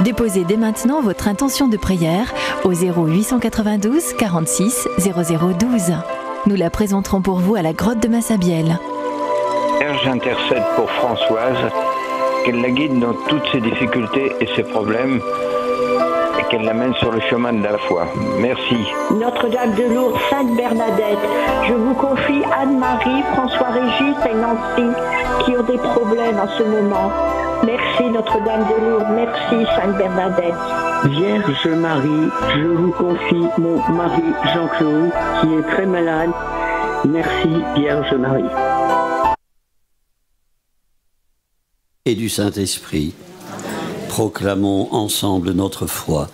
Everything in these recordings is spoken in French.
Déposez dès maintenant votre intention de prière au 0892 46 0012. Nous la présenterons pour vous à la grotte de Massabielle. J'intercède pour Françoise, qu'elle la guide dans toutes ses difficultés et ses problèmes, et qu'elle l'amène sur le chemin de la foi. Merci. Notre-Dame de Lourdes, Sainte Bernadette, je vous confie Anne-Marie, François-Régis et Nancy qui ont des problèmes en ce moment. Merci Notre-Dame de Lourdes, merci Sainte Bernadette. Vierge Marie, je vous confie mon mari Jean-Claude qui est très malade. Merci Vierge Marie. Et du Saint-Esprit. Proclamons ensemble notre foi.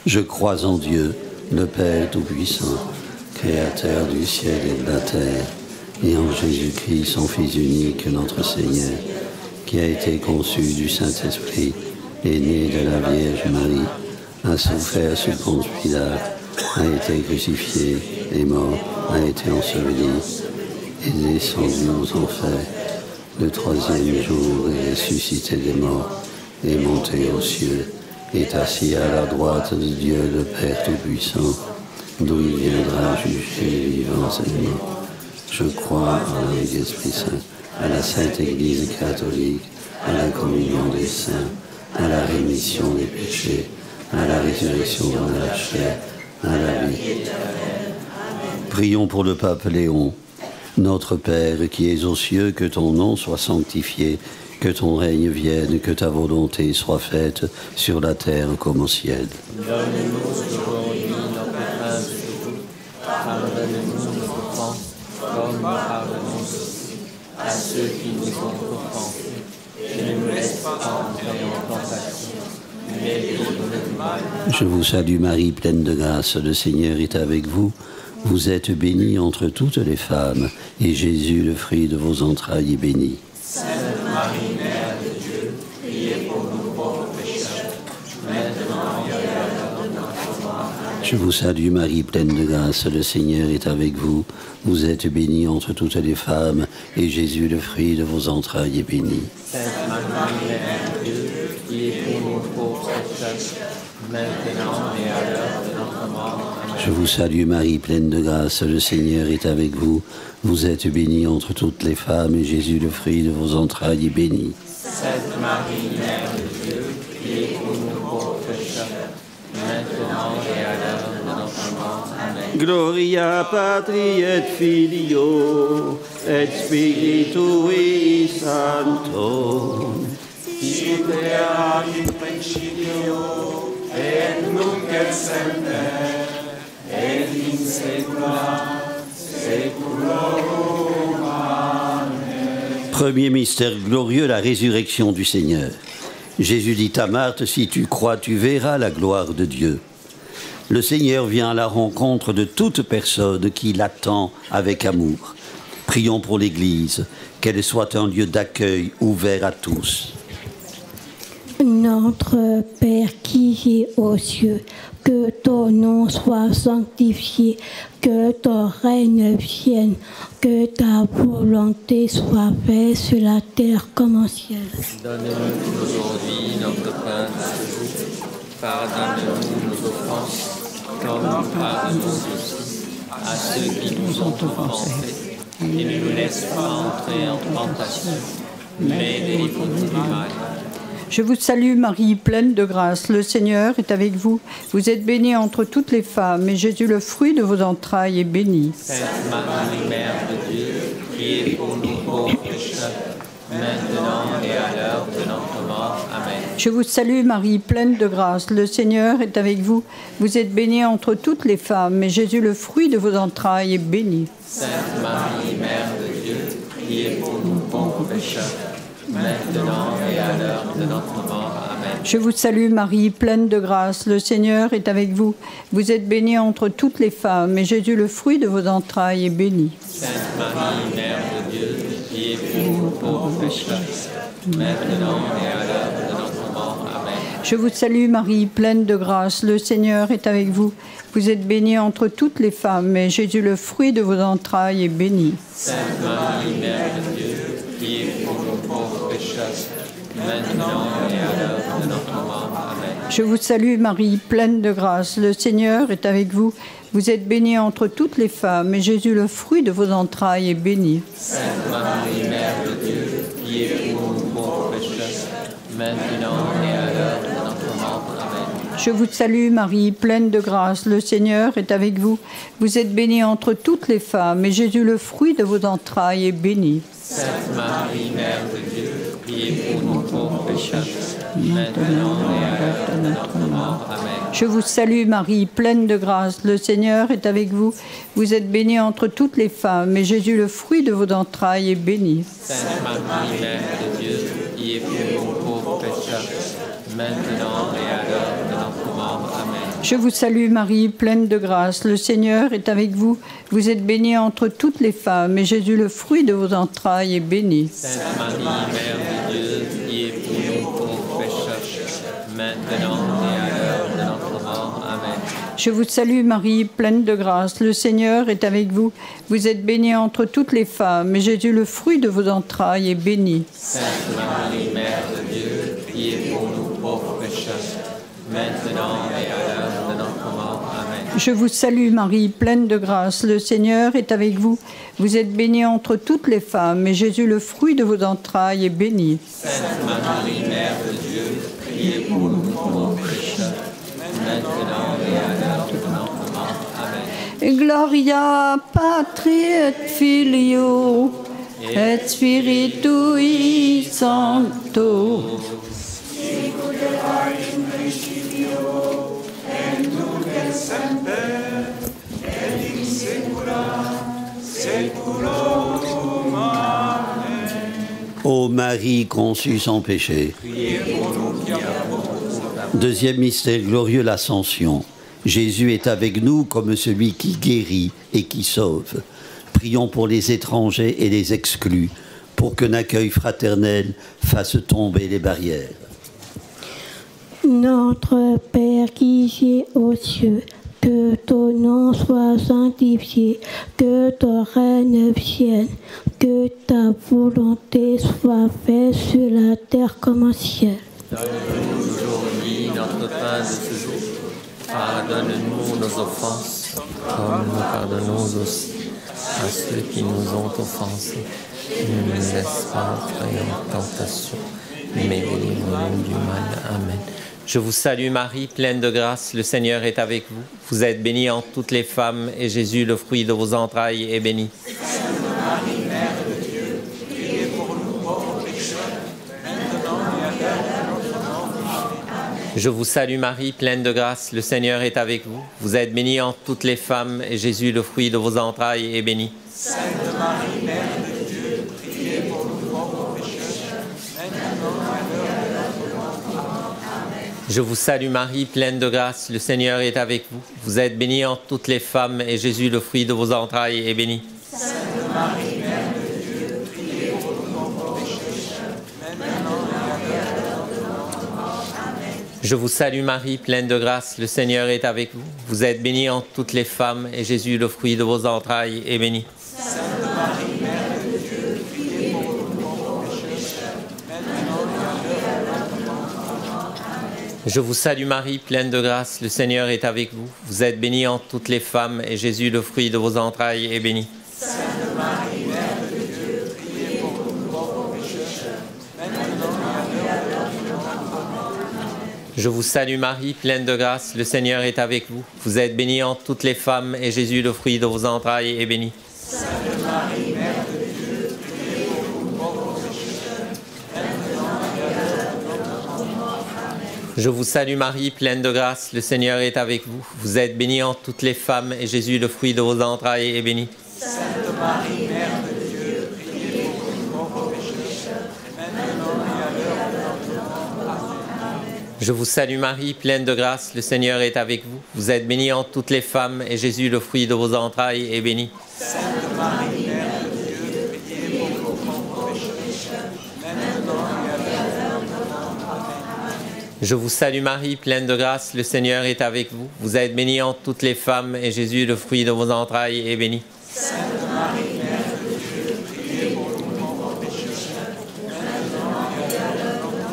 Je crois en Dieu, le Père Tout-Puissant, Créateur du ciel et de la terre, et en Jésus-Christ, son Fils unique, notre Seigneur, qui a été conçu du Saint-Esprit, est né de la Vierge Marie, a souffert sous Ponce Pilate, a été crucifié, est mort, a été enseveli, est descendu aux enfers. Le troisième jour est ressuscité des morts, est monté aux cieux, est assis à la droite de Dieu le Père Tout-Puissant, d'où il viendra juger les vivants et les morts. Je crois en l'Esprit Saint, à la Sainte Église catholique, à la communion des saints, à la rémission des péchés, à la résurrection de la chair, à la vie. Prions pour le pape Léon. Notre Père qui es aux cieux, que ton nom soit sanctifié, que ton règne vienne, que ta volonté soit faite sur la terre comme au ciel. Donne-nous aujourd'hui notre pain de jour. Pardonne-nous nos offenses, comme nous pardonnons aussi à ceux qui nous ont offensés. Et ne nous laisse pas entrer en tentation, mais délivre-nous du mal. Je vous salue Marie, pleine de grâce, le Seigneur est avec vous. Vous êtes bénie entre toutes les femmes, et Jésus, le fruit de vos entrailles, est béni. Sainte Marie, Mère de Dieu, priez pour nous pauvres pécheurs, maintenant et à l'heure de notre mort. Je vous salue Marie, pleine de grâce, le Seigneur est avec vous. Vous êtes bénie entre toutes les femmes, et Jésus, le fruit de vos entrailles, est béni. Sainte Marie, Mère de Dieu, priez pour nous pauvres pécheurs, maintenant et à l'heure de notre mort. Je vous salue Marie, pleine de grâce, le Seigneur est avec vous. Vous êtes bénie entre toutes les femmes, et Jésus, le fruit de vos entrailles, est béni. Sainte Marie, Mère de Dieu, priez pour nous pauvres pécheurs, maintenant et à l'heure de notre mort. Amen. Gloria Patri et Filio et Spiritui Sancto. Sic erat in principio et nunc et semper et in saecula saeculorum. Amen. Premier mystère glorieux, la résurrection du Seigneur. Jésus dit à Marthe, si tu crois, tu verras la gloire de Dieu. Le Seigneur vient à la rencontre de toute personne qui l'attend avec amour. Prions pour l'Église, qu'elle soit un lieu d'accueil ouvert à tous. Notre Père qui es aux cieux, que ton nom soit sanctifié, que ton règne vienne, que ta volonté soit faite sur la terre comme au ciel. Donne-nous aujourd'hui notre pain de ce jour. Pardonne-nous nos offenses, comme nous pardonnons aussi à ceux qui nous ont offensés. Et ne nous laisse pas entrer en tentation, mais délivre-nous du mal. Je vous salue Marie, pleine de grâce, le Seigneur est avec vous. Vous êtes bénie entre toutes les femmes, et Jésus, le fruit de vos entrailles, est béni. Sainte Marie, Mère de Dieu, priez pour nous pauvres pécheurs, maintenant et à l'heure de notre mort. Amen. Je vous salue Marie, pleine de grâce, le Seigneur est avec vous. Vous êtes bénie entre toutes les femmes, et Jésus, le fruit de vos entrailles, est béni. Sainte Marie, Mère de Dieu, priez pour nous pauvres pécheurs, maintenant et à l'heure de notre mort. Amen. Je vous salue Marie, pleine de grâce, le Seigneur est avec vous. Vous êtes bénie entre toutes les femmes, et Jésus, le fruit de vos entrailles, est béni. Sainte Marie, Mère de Dieu, priez pour nous pauvres pécheurs, maintenant et à l'heure de notre mort. Amen. Je vous salue Marie, pleine de grâce, le Seigneur est avec vous. Vous êtes bénie entre toutes les femmes, et Jésus, le fruit de vos entrailles, est béni. Sainte Marie, Mère de Dieu, priez pour nous pauvres pécheurs, maintenant et à l'heure de notre mort. Amen. Je vous salue Marie, pleine de grâce, le Seigneur est avec vous. Vous êtes bénie entre toutes les femmes, et Jésus, le fruit de vos entrailles, est béni. Sainte Marie, Mère de Dieu, priez pour nous pauvres pécheurs, maintenant et à l'heure de notre mort. Amen. Je vous salue Marie, pleine de grâce, le Seigneur est avec vous. Vous êtes bénie entre toutes les femmes, et Jésus, le fruit de vos entrailles, est béni. Sainte Marie, Mère de Dieu, priez pour nous pauvres pécheurs, maintenant et à l'heure de notre mort. Amen. Je vous salue Marie, pleine de grâce, le Seigneur est avec vous. Vous êtes bénie entre toutes les femmes, et Jésus, le fruit de vos entrailles, est béni. Sainte Marie, Mère de Dieu, priez pour nous pauvres pécheurs, maintenant et à l'heure de notre mort. Amen. Je vous salue Marie, pleine de grâce, le Seigneur est avec vous. Vous êtes bénie entre toutes les femmes, et Jésus, le fruit de vos entrailles, est béni. Sainte Marie, Mère de Dieu, priez pour nous pauvres pécheurs, maintenant et à l'heure de notre mort. Amen. Je vous salue Marie, pleine de grâce, le Seigneur est avec vous. Vous êtes bénie entre toutes les femmes, et Jésus, le fruit de vos entrailles, est béni. Sainte Marie, Mère de Dieu, priez pour nous pauvres pécheurs, maintenant et à l'heure de notre mort. Amen. Je vous salue Marie, pleine de grâce, le Seigneur est avec vous. Vous êtes bénie entre toutes les femmes, et Jésus, le fruit de vos entrailles, est béni. Sainte Marie, Mère de Dieu, priez pour nous pauvres pécheurs, maintenant et à l'heure de notre mort. Amen. Gloria Patri et Filio et Spiritui Sancto. Ô Marie conçue sans péché. Deuxième mystère glorieux, l'Ascension. Jésus est avec nous comme celui qui guérit et qui sauve. Prions pour les étrangers et les exclus, pour qu'un accueil fraternel fasse tomber les barrières. Notre Père qui es aux cieux, que ton nom soit sanctifié, que ton règne vienne, que ta volonté soit faite sur la terre comme au ciel. Donne-nous aujourd'hui notre pain de ce jour. Pardonne-nous nos offenses, comme nous pardonnons aussi à ceux qui nous ont offensés. Ne nous laisse pas entrer en tentation, mais délivre-nous du mal. Amen. Je vous salue Marie, pleine de grâce, le Seigneur est avec vous. Vous êtes bénie entre toutes les femmes, et Jésus, le fruit de vos entrailles, est béni. Sainte Marie, Mère de Dieu, priez pour nous pauvres pécheurs, maintenant et à l'heure de notre mort. Amen. Je vous salue Marie, pleine de grâce, le Seigneur est avec vous. Vous êtes bénie entre toutes les femmes, et Jésus, le fruit de vos entrailles, est béni. Sainte Marie, Mère de Dieu, priez pour nous pauvres pécheurs, maintenant et à l'heure de notre mort. Amen. Je vous salue Marie, pleine de grâce, le Seigneur est avec vous. Vous êtes bénie entre toutes les femmes, et Jésus, le fruit de vos entrailles, est béni. Sainte Marie, Mère de Dieu, priez pour nous pauvres pécheurs, maintenant et à l'heure de notre mort. Amen. Je vous salue Marie, pleine de grâce, le Seigneur est avec vous. Vous êtes bénie entre toutes les femmes, et Jésus, le fruit de vos entrailles, est béni. Sainte Marie, Mère de Dieu, priez pour nous pauvres pécheurs, maintenant et à l'heure de notre mort. Amen. Je vous salue Marie, pleine de grâce, le Seigneur est avec vous. Vous êtes bénie entre toutes les femmes, et Jésus, le fruit de vos entrailles, est béni. Sainte Marie, Mère de Dieu, priez pour nous pauvres pécheurs, maintenant et à l'heure de notre mort. Je vous salue Marie, pleine de grâce, le Seigneur est avec vous. Vous êtes bénie entre toutes les femmes, et Jésus, le fruit de vos entrailles, est béni. Sainte Marie, Mère de Dieu, priez pour nous pauvres pécheurs, maintenant et à l'heure de notre mort. Amen. Je vous salue Marie, pleine de grâce, le Seigneur est avec vous. Vous êtes bénie entre toutes les femmes, et Jésus, le fruit de vos entrailles, est béni. Sainte Marie, Mère de Dieu, priez pour nous pauvres pécheurs, maintenant et à l'heure de notre mort. Amen. Je vous salue Marie, pleine de grâce, le Seigneur est avec vous. Vous êtes bénie entre toutes les femmes, et Jésus, le fruit de vos entrailles, est béni. Sainte Marie, Mère de Dieu, priez pour nous pauvres pécheurs, maintenant et à l'heure de notre mort. Amen. Je vous salue Marie, pleine de grâce, le Seigneur est avec vous. Vous êtes bénie entre toutes les femmes, et Jésus, le fruit de vos entrailles, est béni. Sainte Marie, Mère de Dieu, priez pour nous pauvres pécheurs, maintenant et à l'heure de notre mort.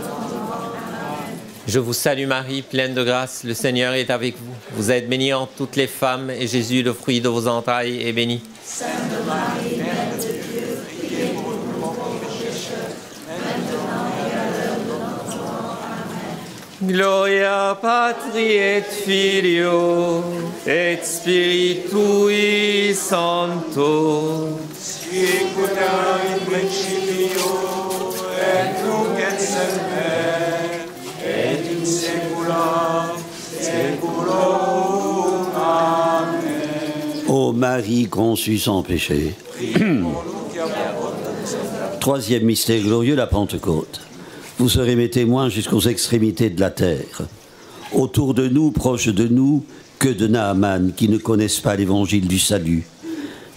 Je vous salue Marie, pleine de grâce, le Seigneur est avec vous. Vous êtes bénie entre toutes les femmes, et Jésus, le fruit de vos entrailles, est béni. Sainte Marie, Mère de Dieu, priez pour nous pauvres pécheurs, maintenant et à l'heure de notre mort. Amen. Gloria Patri et Filio et Spiritui Sancto. Sicut in principio et nunc et semper et in saecula saeculorum. Amen. Ô Marie conçue sans péché. Troisième mystère glorieux, la Pentecôte. Vous serez mes témoins jusqu'aux extrémités de la terre. Autour de nous, proches de nous, que de Naaman qui ne connaissent pas l'évangile du salut.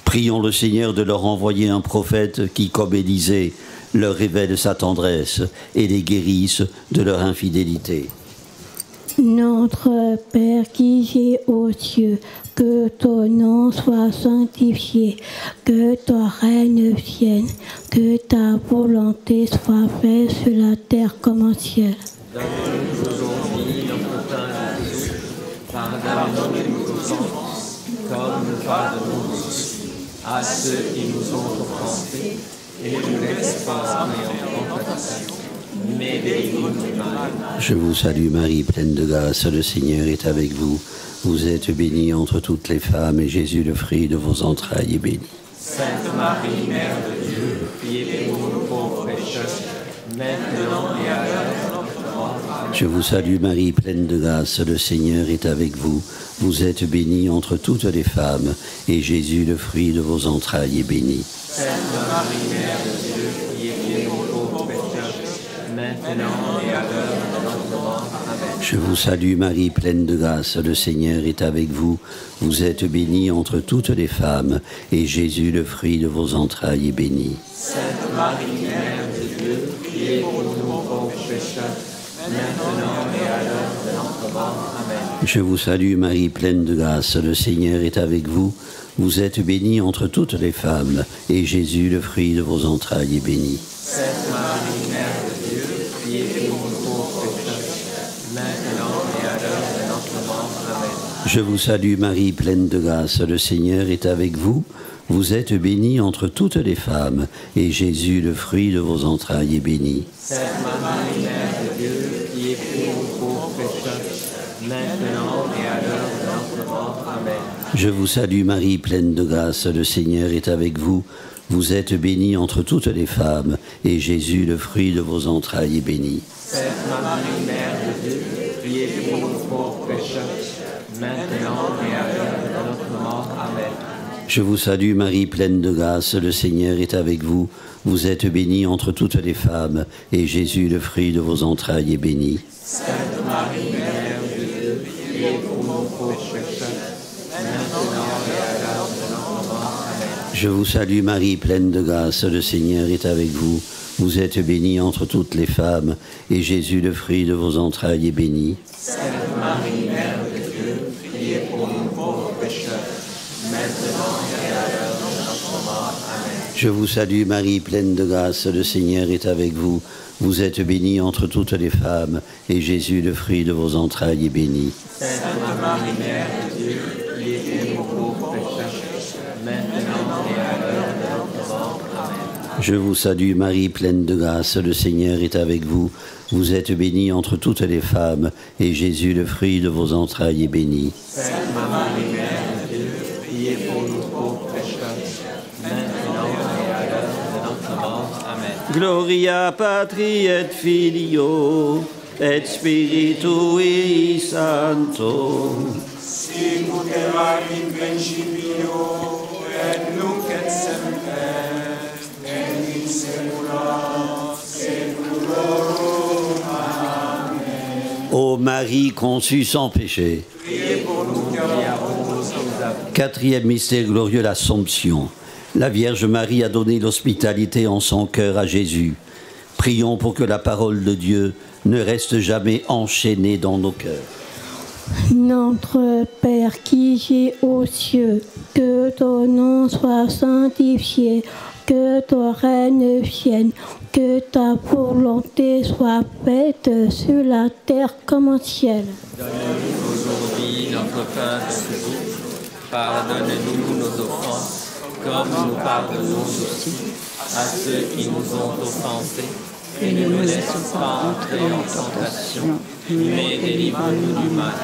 Prions le Seigneur de leur envoyer un prophète qui, comme Élisée, leur révèle sa tendresse et les guérisse de leur infidélité. Notre Père qui es aux cieux, que ton nom soit sanctifié, que ton règne vienne, que ta volonté soit faite sur la terre comme au ciel. Donne-nous aujourd'hui notre pain de ce jour. Pardonne-nous nos offenses, comme nous pardonnons aussi à ceux qui nous ont offensés, et ne nous laisse pas entrer en tentation, mais délivre-nous du mal. Je vous salue Marie, pleine de grâce, le Seigneur est avec vous. Vous êtes bénie entre toutes les femmes, et Jésus, le fruit de vos entrailles, est béni. Sainte Marie, Mère de Dieu, priez pour nous pauvres pécheurs, maintenant et à l'heure de notre mort. Amen. Je vous salue Marie, pleine de grâce, le Seigneur est avec vous. Vous êtes bénie entre toutes les femmes, et Jésus, le fruit de vos entrailles, est béni. Sainte Marie, Mère de Dieu, priez pour nous pauvres pécheurs, maintenant et à l'heure de notre mort. Amen. Je vous salue Marie, pleine de grâce, le Seigneur est avec vous. Vous êtes bénie entre toutes les femmes, et Jésus, le fruit de vos entrailles, est béni. Sainte Marie, Mère de Dieu, priez pour nous pauvres pécheurs, maintenant et à l'heure de notre mort. Amen. Je vous salue Marie, pleine de grâce, le Seigneur est avec vous. Vous êtes bénie entre toutes les femmes, et Jésus, le fruit de vos entrailles, est béni. Sainte Marie, Mère de Dieu, priez pour nous pauvres pécheurs, maintenant et à l'heure de notre mort. Amen. Je vous salue Marie, pleine de grâce, le Seigneur est avec vous. Vous êtes bénie entre toutes les femmes, et Jésus, le fruit de vos entrailles, est béni. Sainte Marie, Mère de Dieu, priez pour nous pauvres pécheurs, maintenant et à l'heure de notre mort. Amen. Je vous salue Marie, pleine de grâce, le Seigneur est avec vous. Vous êtes bénie entre toutes les femmes, et Jésus, le fruit de vos entrailles, est béni. Sainte Marie, Mère de Dieu, priez pour nous pauvres pécheurs, maintenant et à l'heure de notre mort. Amen. Je vous salue Marie, pleine de grâce, le Seigneur est avec vous. Vous êtes bénie entre toutes les femmes, et Jésus, le fruit de vos entrailles, est béni. Sainte Marie, Mère de Dieu, priez pour nous pauvres pécheurs, maintenant et à l'heure de notre mort. Amen. Je vous salue Marie, pleine de grâce, le Seigneur est avec vous. Vous êtes bénie entre toutes les femmes, et Jésus, le fruit de vos entrailles, est béni. Sainte Marie, Mère de Dieu, priez pour nous pauvres pécheurs, maintenant et à l'heure de notre mort. Amen. Je vous salue Marie, pleine de grâce, le Seigneur est avec vous. Vous êtes bénie entre toutes les femmes, et Jésus, le fruit de vos entrailles, est béni. Sainte Marie, Mère de Dieu, priez pour nous pauvres pécheurs, maintenant et à l'heure de notre mort. Amen. Je vous salue Marie, pleine de grâce, le Seigneur est avec vous. Vous êtes bénie entre toutes les femmes, et Jésus, le fruit de vos entrailles, est béni. Sainte Marie, Mère de Dieu, priez pour nous pauvres pécheurs, maintenant et à l'heure de notre mort. Amen. Gloria Patri et Filio et Spiritui Sancto. Sicut erat in principio et nunc et semper et in saecula saeculorum. Amen. Ô Marie conçue sans péché. Priez pour nous qui avons Quatrième mystère glorieux, l'Assomption. La Vierge Marie a donné l'hospitalité en son cœur à Jésus. Prions pour que la parole de Dieu ne reste jamais enchaînée dans nos cœurs. Notre Père qui es aux cieux, que ton nom soit sanctifié, que ton règne vienne, que ta volonté soit faite sur la terre comme au ciel. Donne-nous aujourd'hui notre pain de ce jour. Pardonne-nous nos offenses, comme nous pardonnons aussi à ceux qui nous ont offensés. Et ne nous laisse pas entrer en tentation, mais délivre-nous du mal.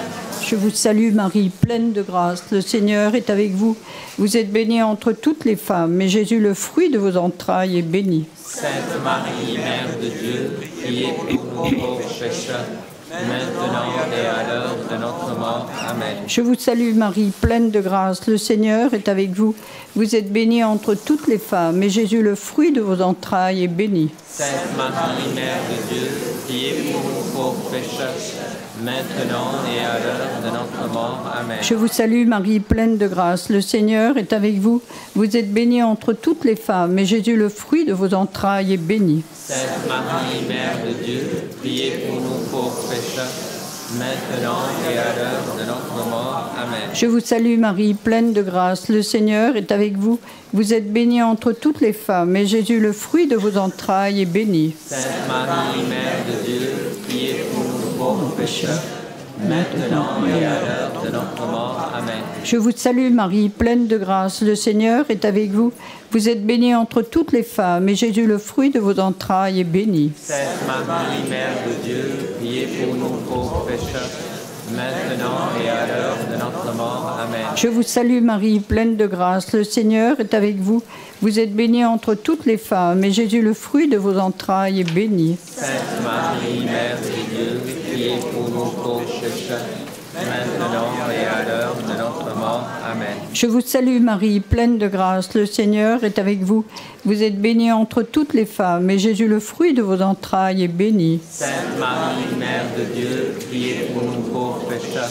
Je vous salue Marie, pleine de grâce, le Seigneur est avec vous. Vous êtes bénie entre toutes les femmes, et Jésus, le fruit de vos entrailles, est béni. Sainte Marie, Mère de Dieu, priez pour nous pauvres pécheurs, maintenant et à l'heure de notre mort. Amen. Je vous salue Marie, pleine de grâce, le Seigneur est avec vous. Vous êtes bénie entre toutes les femmes, et Jésus, le fruit de vos entrailles, est béni. Sainte Marie, Mère de Dieu, priez pour nous pauvres pécheurs, maintenant et à l'heure de notre mort. Amen. Je vous salue Marie, pleine de grâce, le Seigneur est avec vous. Vous êtes bénie entre toutes les femmes, et Jésus, le fruit de vos entrailles, est béni. Sainte Marie, Mère de Dieu, priez pour nous pauvres pécheurs, maintenant et à l'heure de notre mort. Amen. Je vous salue Marie, pleine de grâce, le Seigneur est avec vous. Vous êtes bénie entre toutes les femmes, et Jésus, le fruit de vos entrailles, est béni. Sainte Marie, Mère de Dieu, priez pour nous pauvres pécheurs, maintenant et à l'heure de notre mort. Amen. Je vous salue Marie, pleine de grâce, le Seigneur est avec vous. Vous êtes bénie entre toutes les femmes, et Jésus, le fruit de vos entrailles, est béni. Sainte Marie, Mère de Dieu, priez pour nous pauvres pécheurs, maintenant et à l'heure de notre mort. Amen. Je vous salue Marie, pleine de grâce, le Seigneur est avec vous. Vous êtes bénie entre toutes les femmes, et Jésus, le fruit de vos entrailles, est béni. Sainte Marie, Mère de Dieu, priez pour nous pauvres pécheurs, maintenant et à l'heure de notre mort. Amen. Je vous salue Marie, pleine de grâce, le Seigneur est avec vous. Vous êtes bénie entre toutes les femmes, et Jésus, le fruit de vos entrailles, est béni. Sainte Marie, Mère de Dieu, priez pour nous pauvres pécheurs,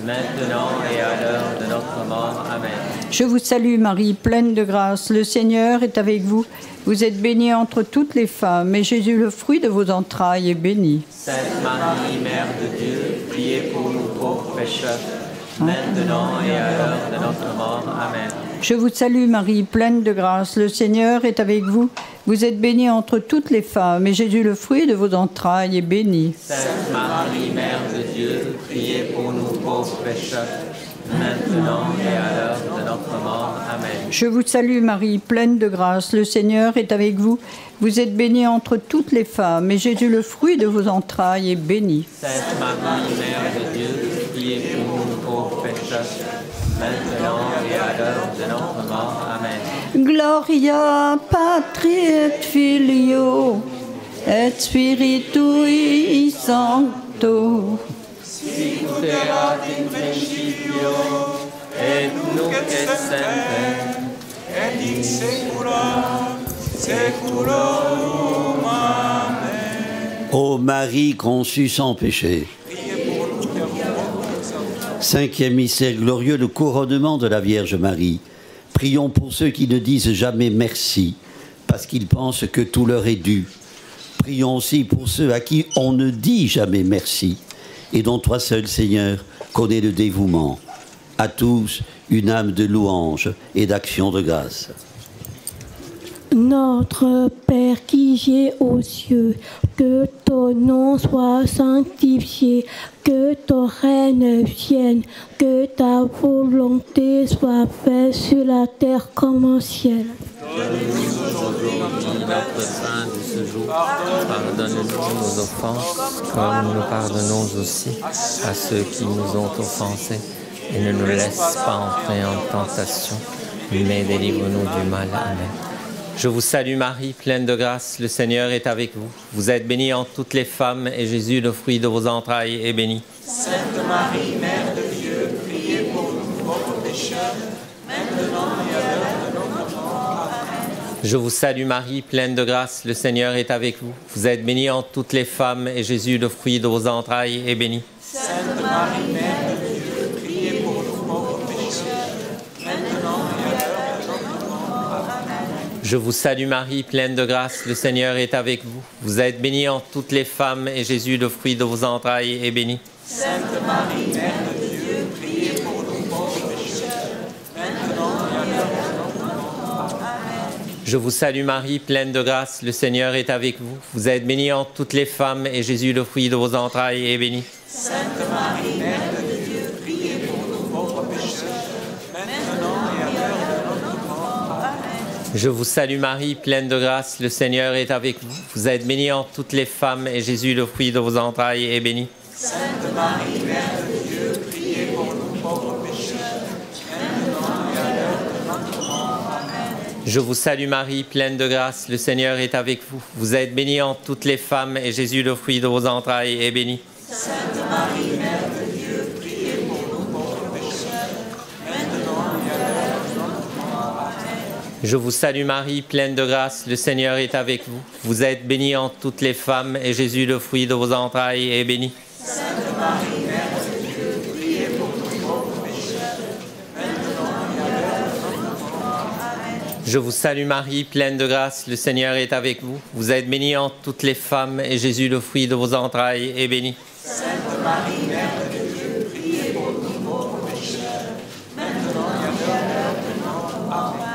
maintenant et à l'heure de notre mort. Amen. Je vous salue Marie, pleine de grâce, le Seigneur est avec vous. Vous êtes bénie entre toutes les femmes, et Jésus, le fruit de vos entrailles, est béni. Sainte Marie, Mère de Dieu, priez pour nous pauvres pécheurs, maintenant et à l'heure de notre mort. Amen. Je vous salue Marie, pleine de grâce, le Seigneur est avec vous. Vous êtes bénie entre toutes les femmes, et Jésus, le fruit de vos entrailles, est béni. Sainte Marie, Mère de Dieu, priez pour nous pauvres pécheurs, maintenant et à l'heure de notre mort. Amen. Je vous salue Marie, pleine de grâce, le Seigneur est avec vous. Vous êtes bénie entre toutes les femmes, et Jésus, le fruit de vos entrailles, est béni. Sainte Marie, Mère de Dieu, priez pour nous pauvres pécheurs, maintenant et à l'heure de notre mort. Amen. Gloria Patri et Filio et Spiritui Sancto. Sicut erat in principio, et nunc et semper, et in saecula saeculorum. Amen. Ô Marie conçue sans péché. Cinquième mystère glorieux, le couronnement de la Vierge Marie. Prions pour ceux qui ne disent jamais merci, parce qu'ils pensent que tout leur est dû. Prions aussi pour ceux à qui on ne dit jamais merci, et dont toi seul, Seigneur, connais le dévouement. À tous, une âme de louange et d'action de grâce. Notre Père qui es aux cieux, que ton nom soit sanctifié, que ton règne vienne, que ta volonté soit faite sur la terre comme au ciel. Donne-nous aujourd'hui notre pain de ce jour. Pardonne-nous nos offenses, comme nous pardonnons aussi à ceux qui nous ont offensés. Et ne nous laisse pas entrer en tentation, mais délivre-nous du mal. Amen. Je vous salue Marie, pleine de grâce, le Seigneur est avec vous. Vous êtes bénie entre toutes les femmes, et Jésus, le fruit de vos entrailles, est béni. Sainte Marie, Mère de Dieu, priez pour nous pauvres pécheurs, maintenant et à l'heure de notre mort. Amen. Je vous salue Marie, pleine de grâce, le Seigneur est avec vous. Vous êtes bénie entre toutes les femmes, et Jésus, le fruit de vos entrailles, est béni. Sainte Marie, Mère de Dieu, priez pour nous pauvres pécheurs, maintenant et à l'heure de notre mort. Amen. Je vous salue Marie, pleine de grâce, le Seigneur est avec vous. Vous êtes bénie entre toutes les femmes, et Jésus, le fruit de vos entrailles, est béni. Sainte Marie, Mère de Dieu, priez pour nous pauvres pécheurs, maintenant et à l'heure de notre mort. Amen. Je vous salue Marie, pleine de grâce, le Seigneur est avec vous. Vous êtes bénie entre toutes les femmes, et Jésus, le fruit de vos entrailles, est béni. Sainte Marie, Mère de Dieu, priez pour nous pauvres pécheurs, maintenant et à l'heure de notre mort. Amen. Je vous salue Marie, pleine de grâce, le Seigneur est avec vous. Vous êtes bénie entre toutes les femmes, et Jésus, le fruit de vos entrailles, est béni. Sainte Marie, Mère de Dieu, priez pour nous pauvres pécheurs, maintenant et à l'heure de notre mort. Amen. Je vous salue Marie, pleine de grâce, le Seigneur est avec vous. Vous êtes bénie entre toutes les femmes, et Jésus, le fruit de vos entrailles, est béni. Sainte Marie, Mère de Dieu, priez pour nous pauvres pécheurs, maintenant et à l'heure de notre mort. Amen. Je vous salue Marie, pleine de grâce, le Seigneur est avec vous. Vous êtes bénie entre toutes les femmes, et Jésus, le fruit de vos entrailles, est béni. Sainte Marie, Mère de Dieu, priez pour nous pauvres pécheurs, maintenant et à l'heure de notre mort. Amen. Je vous salue Marie, pleine de grâce, le Seigneur est avec vous. Vous êtes bénie entre toutes les femmes, et Jésus, le fruit de vos entrailles, est béni. Sainte Marie, Mère de Dieu, priez pour nous pauvres pécheurs, maintenant et à l'heure de notre mort. Amen.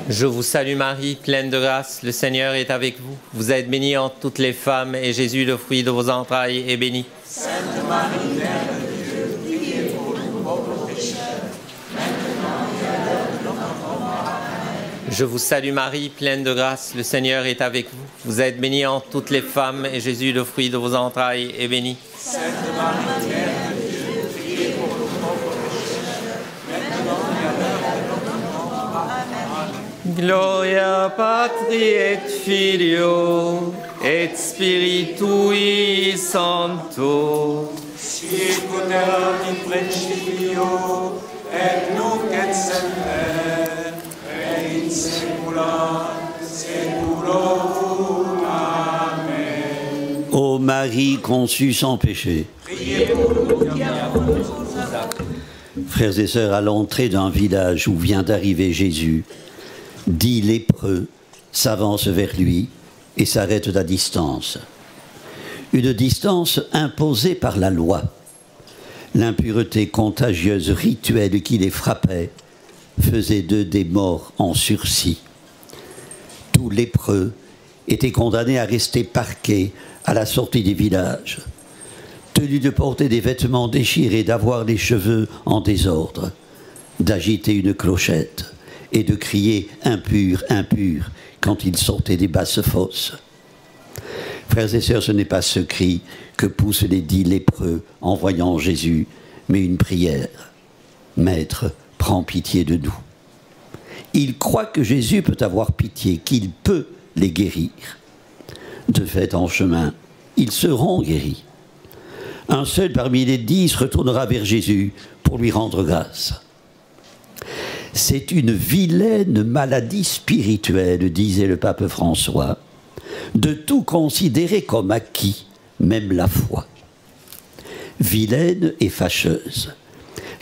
Je vous salue Marie, pleine de grâce, le Seigneur est avec vous. Vous êtes bénie entre toutes les femmes, et Jésus, le fruit de vos entrailles, est béni. Sainte Marie, Mère de Dieu, priez pour nous pauvres pécheurs, maintenant et à l'heure de notre mort. Amen. Je vous salue Marie, pleine de grâce, le Seigneur est avec vous. Vous êtes bénie entre toutes les femmes, et Jésus, le fruit de vos entrailles, est béni. Sainte Marie, Mère de Dieu, priez pour nous pauvres pécheurs, maintenant et à l'heure de notre mort. Amen. Gloria Patri et Filio et Spiritui Sancto. Sicut erat in principio, et nunc et semper, et in saecula saeculorum. Amen. Ô Marie conçue sans péché, Priez pour nous, frères et sœurs, à l'entrée d'un village où vient d'arriver Jésus, 10 lépreux s'avancent vers lui et s'arrêtent à distance. Une distance imposée par la loi. L'impureté contagieuse rituelle qui les frappait faisait d'eux des morts en sursis. Tous lépreux étaient condamnés à rester parqués à la sortie des villages, tenus de porter des vêtements déchirés, d'avoir les cheveux en désordre, d'agiter une clochette et de crier « impur, impur » quand ils sortaient des basses fosses. Frères et sœurs, ce n'est pas ce cri que poussent les 10 lépreux en voyant Jésus, mais une prière. « Maître, prends pitié de nous ». Ils croient que Jésus peut avoir pitié, qu'il peut les guérir. De fait, en chemin, ils seront guéris. Un seul parmi les 10 retournera vers Jésus pour lui rendre grâce. C'est une vilaine maladie spirituelle, disait le pape François, de tout considérer comme acquis, même la foi. Vilaine et fâcheuse,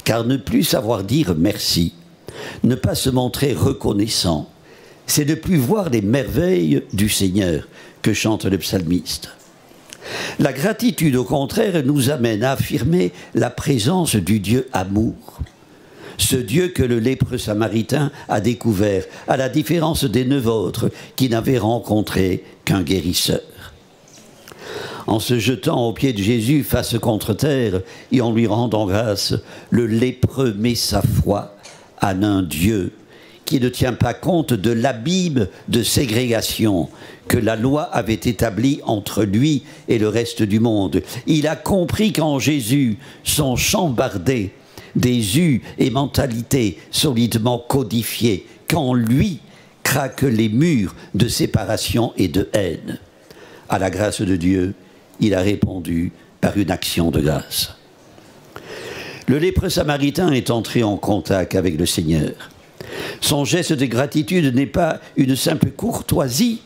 car ne plus savoir dire merci, ne pas se montrer reconnaissant, c'est ne plus voir les merveilles du Seigneur que chante le psalmiste. La gratitude, au contraire, nous amène à affirmer la présence du Dieu amour. Ce Dieu que le lépreux samaritain a découvert, à la différence des 9 autres qui n'avaient rencontré qu'un guérisseur. En se jetant aux pieds de Jésus face contre terre et en lui rendant grâce, le lépreux met sa foi en un Dieu qui ne tient pas compte de l'abîme de ségrégation que la loi avait établi entre lui et le reste du monde. Il a compris qu'en Jésus sont chambardés des us et mentalités solidement codifiées, qu'en lui craquent les murs de séparation et de haine. À la grâce de Dieu, il a répondu par une action de grâce. Le lépreux samaritain est entré en contact avec le Seigneur. Son geste de gratitude n'est pas une simple courtoisie,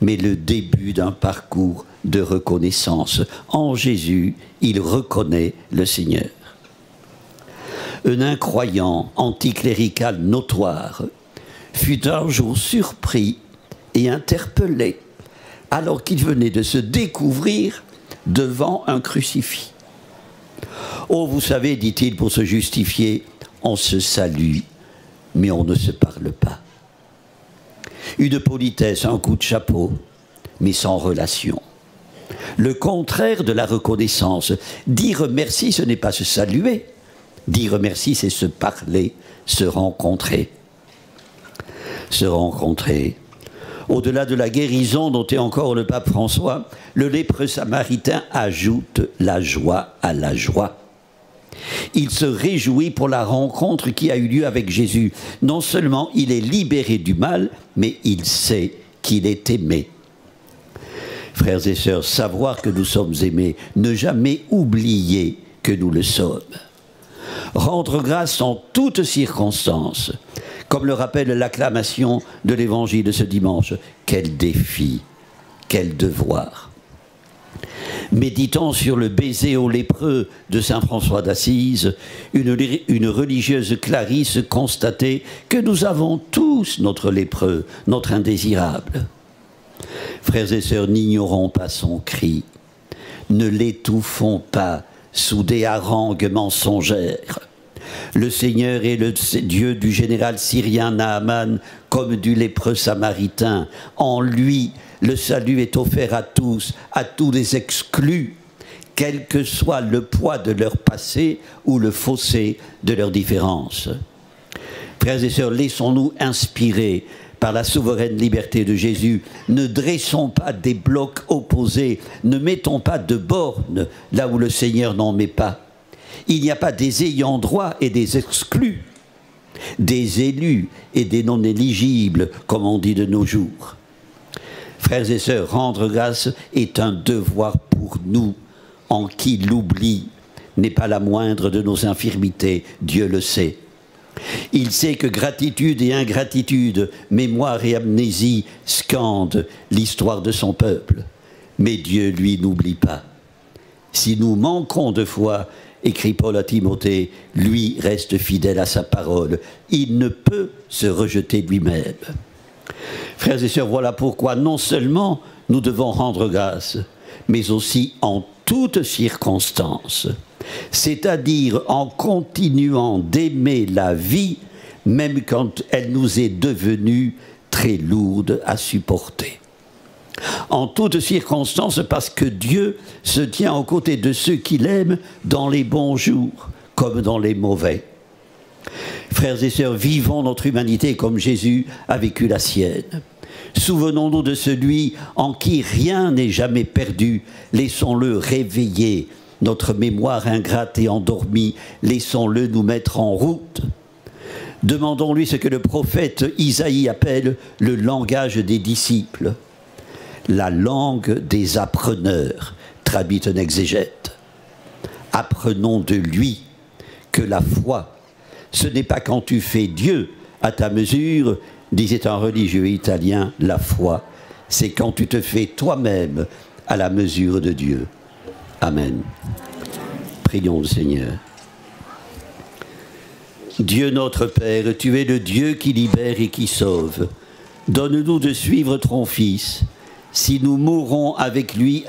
mais le début d'un parcours de reconnaissance. En Jésus, il reconnaît le Seigneur. Un incroyant anticlérical notoire fut un jour surpris et interpellé alors qu'il venait de se découvrir devant un crucifix. « Oh, vous savez, dit-il pour se justifier, on se salue, mais on ne se parle pas. » Une politesse, un coup de chapeau, mais sans relation. Le contraire de la reconnaissance. Dire merci, ce n'est pas se saluer. Dire merci, c'est se parler, se rencontrer. Se rencontrer. Au-delà de la guérison dont est encore le pape François, le lépreux samaritain ajoute la joie à la joie. Il se réjouit pour la rencontre qui a eu lieu avec Jésus. Non seulement il est libéré du mal, mais il sait qu'il est aimé. Frères et sœurs, savoir que nous sommes aimés, ne jamais oublier que nous le sommes. Rendre grâce en toutes circonstances, comme le rappelle l'acclamation de l'Évangile de ce dimanche. Quel défi, quel devoir. Méditant sur le baiser aux lépreux de saint François d'Assise, une religieuse Clarisse constatait que nous avons tous notre lépreux, notre indésirable. Frères et sœurs, n'ignorons pas son cri, ne l'étouffons pas sous des harangues mensongères. Le Seigneur est le Dieu du général syrien Naaman comme du lépreux samaritain. En lui, le salut est offert à tous les exclus, quel que soit le poids de leur passé ou le fossé de leurs différences. Frères et sœurs, laissons-nous inspirer par la souveraine liberté de Jésus. Ne dressons pas des blocs opposés, ne mettons pas de bornes là où le Seigneur n'en met pas. Il n'y a pas des ayants droit et des exclus, des élus et des non-éligibles, comme on dit de nos jours. Frères et sœurs, rendre grâce est un devoir pour nous, en qui l'oubli n'est pas la moindre de nos infirmités, Dieu le sait. Il sait que gratitude et ingratitude, mémoire et amnésie scandent l'histoire de son peuple. Mais Dieu, lui, n'oublie pas. Si nous manquons de foi, écrit Paul à Timothée, lui reste fidèle à sa parole. Il ne peut se rejeter lui-même. Frères et sœurs, voilà pourquoi non seulement nous devons rendre grâce, mais aussi en toutes circonstances. C'est-à-dire en continuant d'aimer la vie, même quand elle nous est devenue très lourde à supporter. En toutes circonstances, parce que Dieu se tient aux côtés de ceux qu'il aime dans les bons jours comme dans les mauvais. Frères et sœurs, vivons notre humanité comme Jésus a vécu la sienne. Souvenons-nous de celui en qui rien n'est jamais perdu. Laissons-le réveiller notre mémoire ingrate et endormie. Laissons-le nous mettre en route. Demandons-lui ce que le prophète Isaïe appelle le langage des disciples. La langue des appreneurs, traduit un exégète. Apprenons de lui que la foi, ce n'est pas quand tu fais Dieu à ta mesure, disait un religieux italien, la foi, c'est quand tu te fais toi-même à la mesure de Dieu. Amen. Prions le Seigneur. Dieu notre Père, tu es le Dieu qui libère et qui sauve. Donne-nous de suivre ton Fils. Si nous mourrons avec lui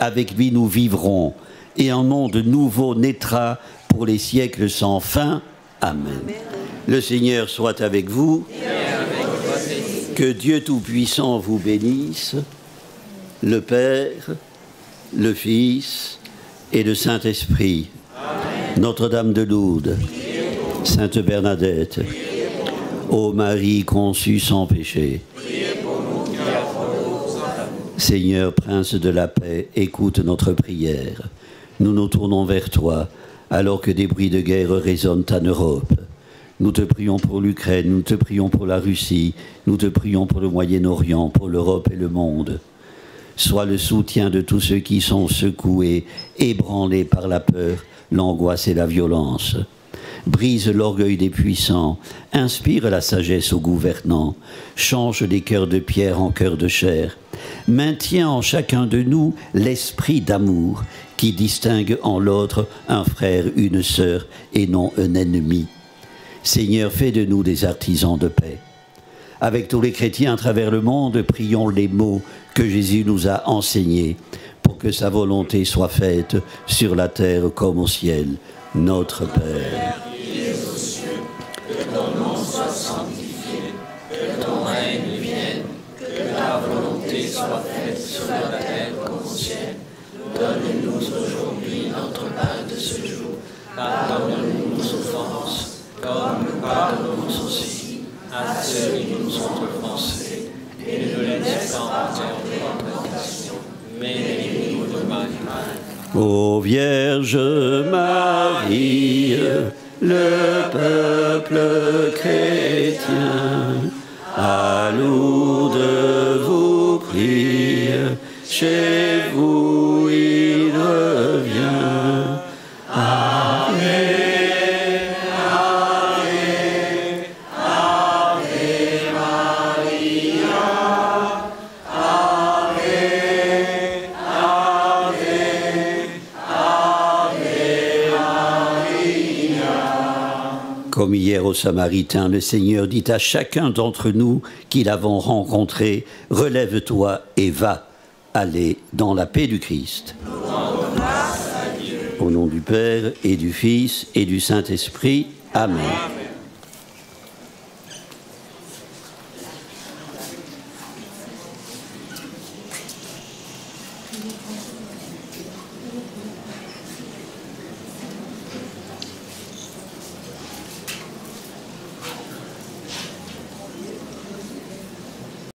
nous vivrons. Et un monde nouveau naîtra pour les siècles sans fin. Amen. Amen. Le Seigneur soit avec vous. Et avec vous. Que Dieu Tout-Puissant vous bénisse, le Père, le Fils et le Saint-Esprit. Notre-Dame de Lourdes, Sainte Bernadette, ô Marie conçue sans péché, Seigneur, Prince de la paix, écoute notre prière. Nous nous tournons vers toi, alors que des bruits de guerre résonnent en Europe. Nous te prions pour l'Ukraine, nous te prions pour la Russie, nous te prions pour le Moyen-Orient, pour l'Europe et le monde. Sois le soutien de tous ceux qui sont secoués, ébranlés par la peur, l'angoisse et la violence. Brise l'orgueil des puissants, inspire la sagesse aux gouvernants, change les cœurs de pierre en cœurs de chair. Maintiens en chacun de nous l'esprit d'amour qui distingue en l'autre un frère, une sœur et non un ennemi. Seigneur, fais de nous des artisans de paix. Avec tous les chrétiens à travers le monde, prions les mots que Jésus nous a enseignés pour que sa volonté soit faite sur la terre comme au ciel. Notre Père, qui es aux cieux, que ton nom soit sanctifié, que ton règne vienne, que Donne-nous aujourd'hui notre pain de ce jour. Pardonne-nous nos offenses, comme nous pardonnons aussi à ceux qui nous ont offensés. Et ne nous laisse pas entrer en tentation, mais délivre-nous du mal. Ô Vierge Marie, le peuple chrétien, à Lourdes vous prie, chez vous il revient. Ave, Ave, Ave Maria, Ave, Ave, Ave Maria. Comme hier au Samaritain, le Seigneur dit à chacun d'entre nous qui l'avons rencontré, relève-toi et va. Allez dans la paix du Christ. Au nom du Père et du Fils et du Saint-Esprit. Amen.